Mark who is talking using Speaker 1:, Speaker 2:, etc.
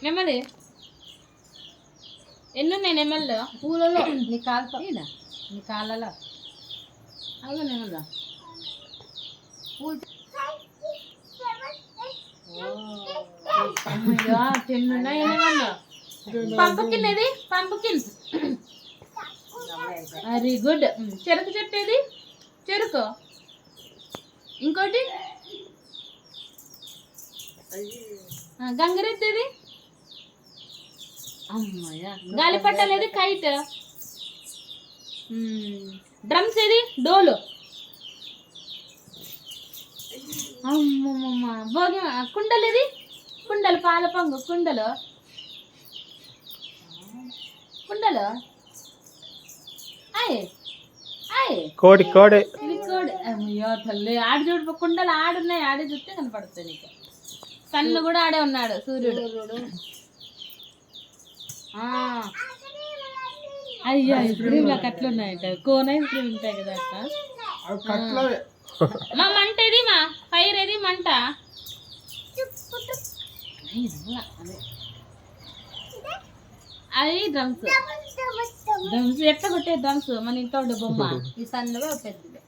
Speaker 1: నెమ్మది ఎన్నున్నాయి నెమ్మల్లో
Speaker 2: పూలలో నీ కాలు నీ కాళ్ళలో
Speaker 1: అవును నెమ్మదా
Speaker 2: పూలు
Speaker 1: తిన్నున్నాయి నెమ్మల్లో పంపుకిన్ ఇది పంపుకిన్ వెరీ గుడ్. చెరుకు చెట్టు ఏది చెరుకు ఇంకోటి గంగిరెద్దు ఏది
Speaker 2: అమ్మయ్య
Speaker 1: గాలిపట్టలు ఏది కైట్ డ్రమ్స్ ఏది డోలు అమ్మమ్మ భోగి కుండలు ఏది కుండలు పాల పొంగు కుండలు కుండలు అయ్ అయ్
Speaker 3: కోడి కోడి
Speaker 1: ఇది కోడి అయ్యో తల్లి ఆడి చూడు కుండలు ఆడున్నాయి ఆడే చూస్తే కనపడుతుంది నీకు సన్ను కూడా ఆడే ఉన్నాడు సూర్యుడు అయ్యో ఐస్ క్రీమ్ లకు అట్లున్నాయంట కోన్ ఐస్ క్రీమ్ ఉంటాయి కదా అట్లా మా మంట ఏది మా ఫైర్ ఏది మంట అది డ్రమ్స్ డ్రమ్స్ ఎట్లా కొట్టే డ్రమ్స్ మన ఇంట్లో ఉండే బొమ్మ
Speaker 2: ఈ సన్నగా పెద్దది